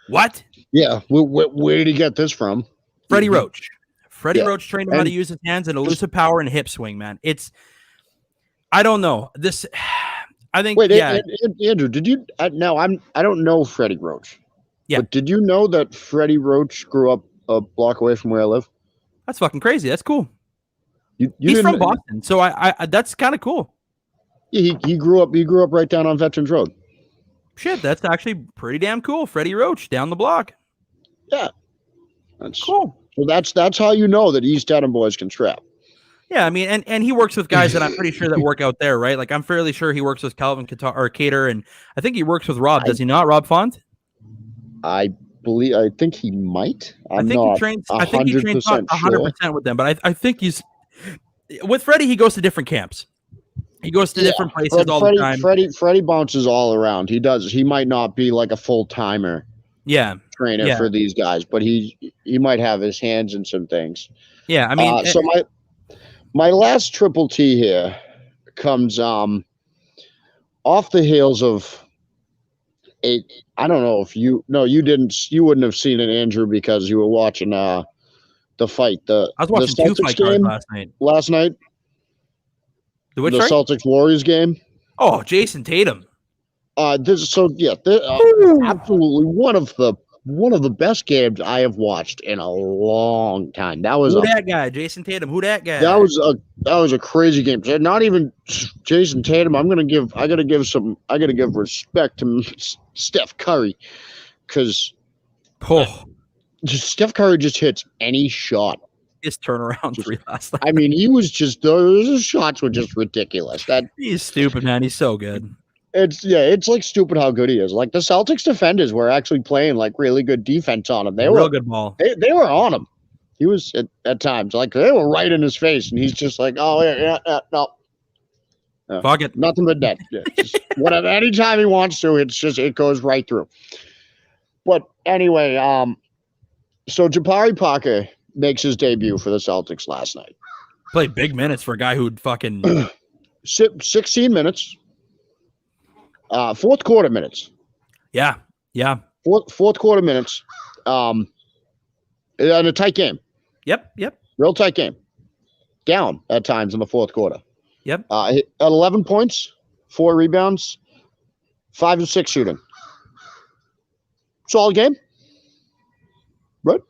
What? Yeah, where did he get this from? Freddie Roach. Freddie Roach trained him how to use his hands and elusive power and hip swing, man. I don't know. I think, wait, Andrew, did you, I don't know Freddie Roach. Yeah. But did you know that Freddie Roach grew up a block away from where I live? That's fucking crazy. That's cool. He's from Boston, so I that's kind of cool. He grew up right down on Veterans Road. Shit, that's actually pretty damn cool. Freddie Roach down the block. Yeah. That's cool. So that's how you know that East Dedham boys can scrap. Yeah, I mean, and he works with guys that I'm pretty sure that work out there, right? Like I'm fairly sure he works with Calvin Cater, and I think he works with Rob. Does he not, Rob Font? I think he might. I think he trains 100% with them, but I think he's with Freddie. He goes to different camps. He goes to different places all the time. Freddie bounces all around. He does. He might not be like a full timer. Yeah. Trainer for these guys, but he might have his hands in some things. Yeah, I mean, so my last triple T here comes off the heels of I don't know if you wouldn't have seen it, Andrew, because you were watching the fight. I was watching two fight cards last night. The Celtics Warriors game. Oh, Jason Tatum. Absolutely one of the best games I have watched in a long time. That was that guy, Jason Tatum. Who that guy? That was a crazy game. Not even Jason Tatum. I gotta give respect to Steph Curry, because Steph Curry just hits any shot. His turnaround three last night. I mean, those shots were just ridiculous. He's stupid, man. He's so good. It's like stupid how good he is. Like the Celtics defenders were actually playing like really good defense on him. They were good ball. They were on him. He was at times like they were right in his face, and he's just like, oh yeah, no. Fuck it. Nothing but net. Whatever. Anytime he wants to, it goes right through. But anyway, so Jabari Parker makes his debut for the Celtics last night. Played big minutes for a guy who'd fucking 16 minutes. Fourth quarter minutes. Yeah. Fourth quarter minutes. In a tight game. Yep. Real tight game. Down at times in the fourth quarter. Yep. At 11 points, 4 rebounds, 5 of 6 shooting. Solid game. Right?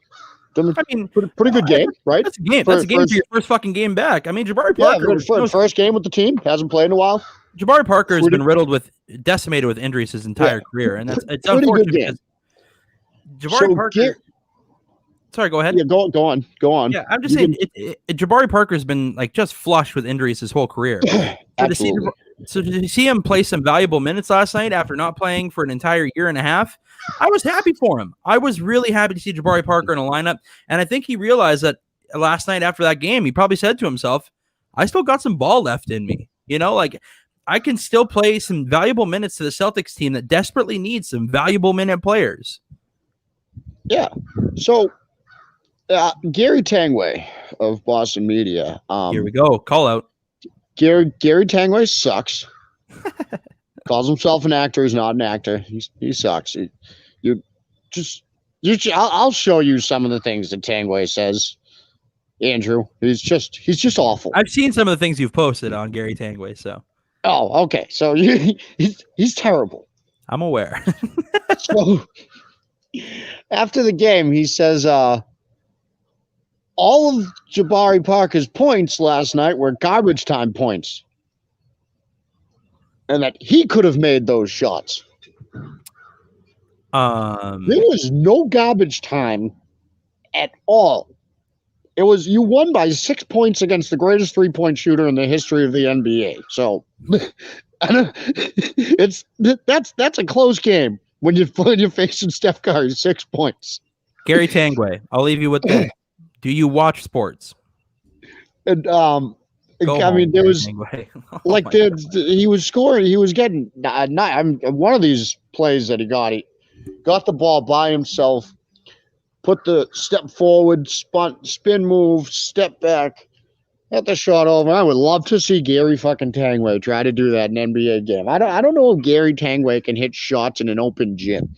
I mean, pretty good game, right? That's a game. That's a game for your first fucking game back. I mean, Jabari Parker. First game with the team. Hasn't played in a while. Jabari Parker has been decimated with injuries his entire career, and it's unfortunate because Jabari Parker. Sorry, go ahead. Yeah, go on. Yeah, I'm just saying, Jabari Parker's been like just flush with injuries his whole career. Absolutely. So to see him play some valuable minutes last night after not playing for an entire year and a half, I was happy for him. I was really happy to see Jabari Parker in a lineup, and I think he realized that last night after that game, he probably said to himself, "I still got some ball left in me. You know, like I can still play some valuable minutes to the Celtics team that desperately needs some valuable minute players." Yeah. So Gary Tangway of Boston Media. Here we go. Call out. Gary Tangway sucks. Calls himself an actor. He's not an actor. He sucks. I'll show you some of the things that Tangway says. Andrew, he's just awful. I've seen some of the things you've posted on Gary Tangway. So. Oh, okay. So he's terrible. I'm aware. So after the game, he says, all of Jabari Parker's points last night were garbage time points, and that he could have made those shots. There was no garbage time at all. It was you won by 6 points against the greatest 3-point shooter in the history of the NBA. So that's a close game when you're facing Steph Curry. 6 points. Gary Tangway, I'll leave you with this. Do you watch sports? And Go I mean, home, there Gary was Tanguay. Oh like my he was scoring. He was getting one of these plays that he got the ball by himself, put the step forward, spin move, step back, hit the shot over. I would love to see Gary fucking Tanguay try to do that in an NBA game. I don't know if Gary Tanguay can hit shots in an open gym.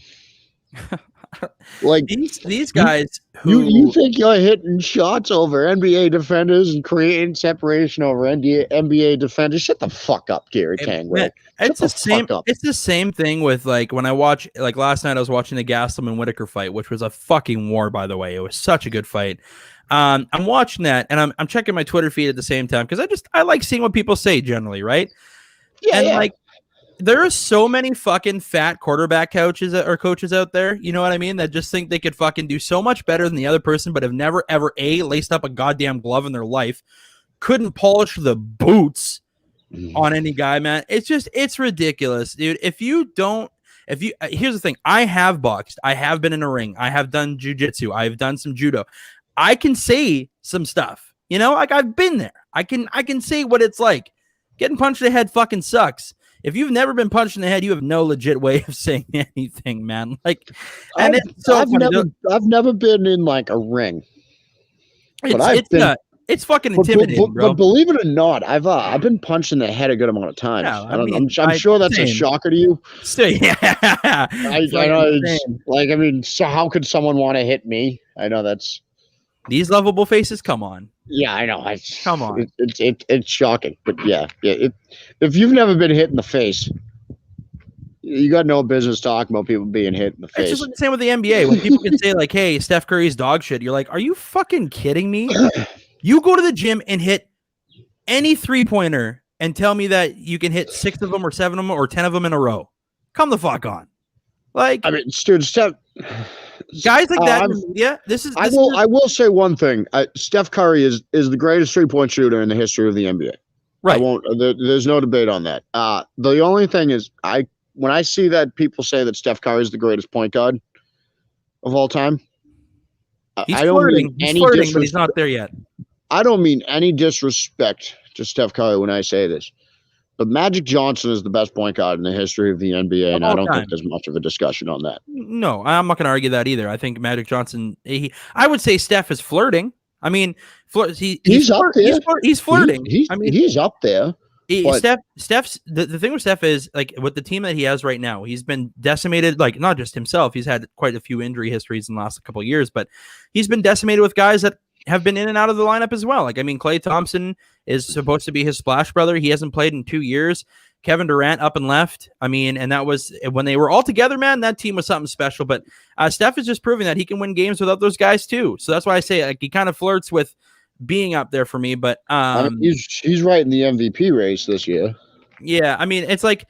Like these guys you who think you're hitting shots over NBA defenders and creating separation over NBA defenders? Shut the fuck up, Gary Tanguay. Shut it's the the same. fuck up. It's the same thing with like when I watch like last night I was watching the Gastelum Whitaker fight, which was a fucking war, by the way. It was such a good fight. I'm watching that and I'm checking my Twitter feed at the same time because I like seeing what people say generally, right? Yeah, And yeah. like there are so many fucking fat quarterback coaches out there, you know what I mean, that just think they could fucking do so much better than the other person, but have never ever laced up a goddamn glove in their life, couldn't polish the boots on any guy, man. It's ridiculous, dude. Here's the thing. I have boxed. I have been in a ring. I have done jujitsu. I've done some judo. I can say some stuff, you know, like I've been there. I can say what it's like. Getting punched in the head fucking sucks. If you've never been punched in the head, you have no legit way of saying anything, man. Like, and I've never been in like a ring, it's fucking intimidating, bro. But believe it or not, I've been punched in the head a good amount of times. Yeah, I'm sure that's a shocker to you. Yeah, I know. Like, I mean, so how could someone want to hit me? I know that's these lovable faces. Come on. Yeah, I know. Come on. It's shocking, but yeah. If you've never been hit in the face, you got no business talking about people being hit in the face. It's just like the same with the NBA. When people can say like, "Hey, Steph Curry's dog shit," you're like, "Are you fucking kidding me?" You go to the gym and hit any 3-pointer and tell me that you can hit 6 of them or 7 of them or 10 of them in a row. Come the fuck on. Like, I mean, dude, Steph. Guys like that in the media. I will say one thing. Steph Curry is the greatest 3-point shooter in the history of the NBA. Right. There's no debate on that. The only thing is, when I see that people say that Steph Curry is the greatest point guard of all time, he's flirting, but he's not there yet. I don't mean any disrespect to Steph Curry when I say this, but Magic Johnson is the best point guard in the history of the NBA, and I don't think there's much of a discussion on that. No, I'm not going to argue that either. I think Magic Johnson. I would say Steph is flirting. I mean, he's up there. He's flirting. He's up there. Steph's the thing with Steph is like with the team that he has right now, he's been decimated. Like not just himself, he's had quite a few injury histories in the last couple of years, but he's been decimated with guys that have been in and out of the lineup as well. Like, I mean, Klay Thompson is supposed to be his splash brother. He hasn't played in 2 years. Kevin Durant up and left. I mean, and that was when they were all together, man, that team was something special. But Steph is just proving that he can win games without those guys too. So that's why I say like he kind of flirts with being up there for me. But he's right in the MVP race this year. Yeah, I mean, it's like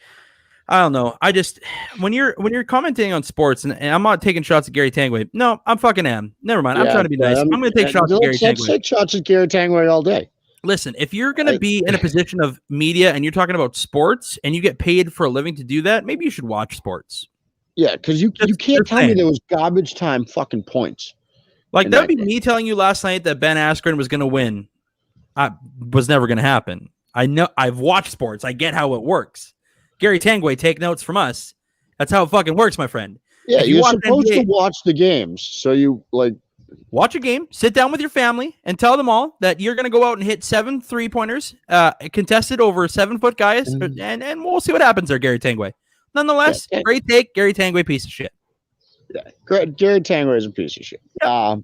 I don't know. I just when you're commenting on sports, and I'm not taking shots at Gary Tanguay. No, I'm fucking am. Never mind. I'm trying to be nice. I'm going to take shots at Gary Tanguay. Let's take shots at Gary Tanguay all day. Listen, if you're going to be in a position of media and you're talking about sports and you get paid for a living to do that, maybe you should watch sports. Yeah, because you can't tell me there was garbage time fucking points. Like that would be me telling you last night that Ben Askren was going to win. Was never going to happen. I know. I've watched sports. I get how it works. Gary Tanguay, take notes from us. That's how it fucking works, my friend. Yeah, you're supposed to watch the games. So you watch a game, sit down with your family, and tell them all that you're going to go out and hit 7 3-pointers, contested over 7-foot guys, and we'll see what happens there, Gary Tanguay. Nonetheless, great take, Gary Tanguay, piece of shit. Yeah, Gary Tanguay is a piece of shit. Yeah.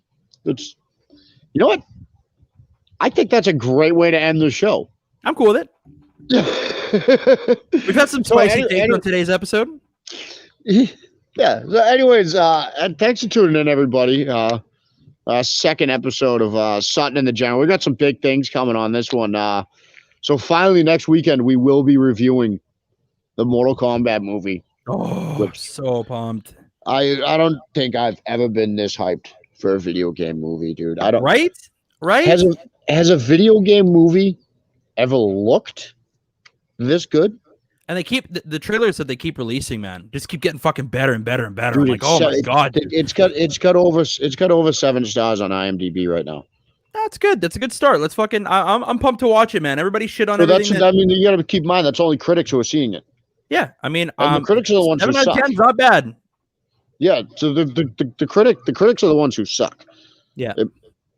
You know what? I think that's a great way to end the show. I'm cool with it. We've had some spicy takes on today's episode. Yeah. So anyways, and thanks for tuning in, everybody. Second episode of Sutton and The General. We got some big things coming on this one. So finally, next weekend, we will be reviewing the Mortal Kombat movie. Oh, so pumped. I don't think I've ever been this hyped for a video game movie, dude. I don't. Right? Has a video game movie ever looked this good? And they keep the trailers that they keep releasing, man, just keep getting fucking better and better and better. Dude, I'm like, oh my god, dude. It's got over 7 stars on IMDb right now. That's good. That's a good start. Let's fucking. I'm pumped to watch it, man. Everybody shit on But everything. I mean, you got to keep in mind that's only critics who are seeing it. Yeah, I mean, And the critics are the ones who 7 out of suck. 10 is not bad. Yeah, so the critics are the ones who suck. Yeah.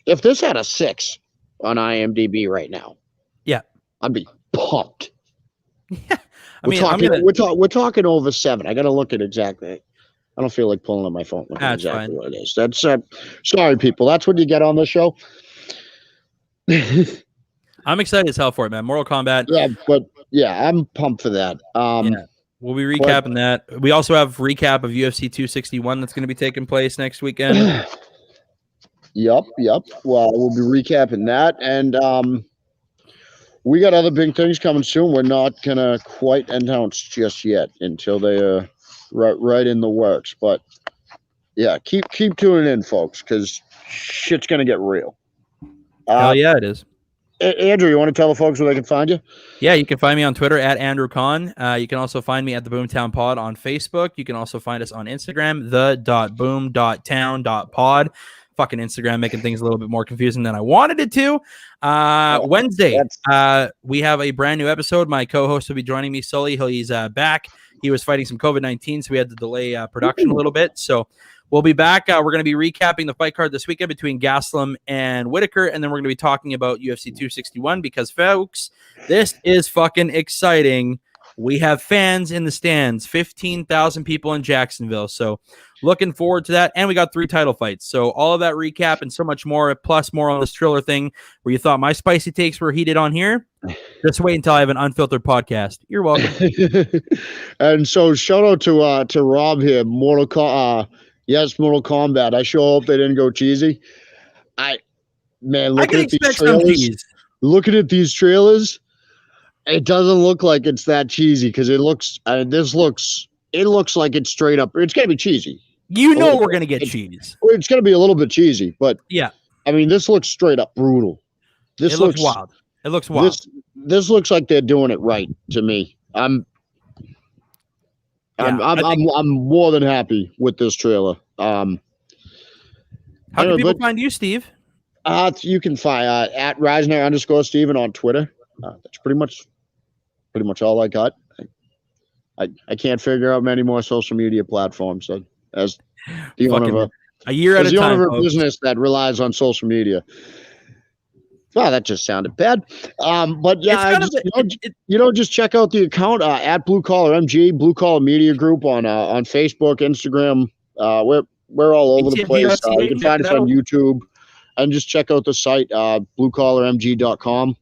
If this had a 6 on IMDb right now, yeah, I'd be pumped. Yeah, we're talking over 7. I got to look at exactly. I don't feel like pulling up my phone. That's exactly fine. what it is. That's sorry, people. That's what you get on this show. I'm excited as hell for it, man. Mortal Kombat. Yeah, but yeah, I'm pumped for that. Yeah. We'll be recapping that. We also have recap of UFC 261 that's going to be taking place next weekend. Yep. Well, we'll be recapping that, and we got other big things coming soon. We're not gonna quite announce just yet until they are right in the works. But yeah, keep tuning in, folks, because shit's gonna get real. Hell yeah, it is. Andrew, you want to tell the folks where they can find you? Yeah, you can find me on Twitter at Andrew Kahn. You can also find me at the Boomtown Pod on Facebook. You can also find us on Instagram, the.boom.town.pod. Fucking Instagram making things a little bit more confusing than I wanted it to. Wednesday, we have a brand new episode. My co-host will be joining me, Sully. He's back. He was fighting some COVID-19, so we had to delay production a little bit. So we'll be back. We're going to be recapping the fight card this weekend between Gastelum and Whitaker, and then we're going to be talking about UFC 261 because, folks, this is fucking exciting. We have fans in the stands, 15,000 people in Jacksonville. So looking forward to that. And we got 3 title fights. So all of that recap and so much more, plus more on this Triller thing where you thought my spicy takes were heated on here. Just wait until I have an unfiltered podcast. You're welcome. And so shout out to Rob here, Mortal Kombat. I sure hope they didn't go cheesy. Looking at these trailers, it doesn't look like it's that cheesy because it looks like it's straight up. It's gonna be cheesy. We're gonna get cheese. It's gonna be a little bit cheesy, but yeah, I mean, this looks straight up brutal. It looks wild. It looks wild. This looks like they're doing it right to me. I'm more than happy with this trailer. How can people find you, Steve? You can find at Reisner_Steven on Twitter. That's pretty much all I got. I can't figure out many more social media platforms. So as the owner of a year at a time, a business that relies on social media. Wow, that just sounded bad. But yeah, just check out the account at Blue Collar MG, Blue Collar Media Group on Facebook, Instagram. We're all over the place. You can find us on YouTube, and just check out the site bluecollarmg.com.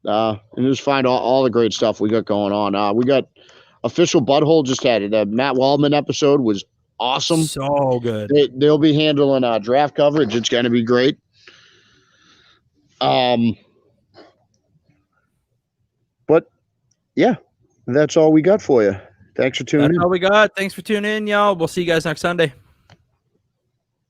And just find all the great stuff we got going on. We got Official Butthole just had it. The Matt Waldman episode was awesome. So good. They'll be handling draft coverage. It's going to be great. But yeah, that's all we got for you. Thanks for tuning in. That's all we got. Thanks for tuning in, y'all. We'll see you guys next Sunday.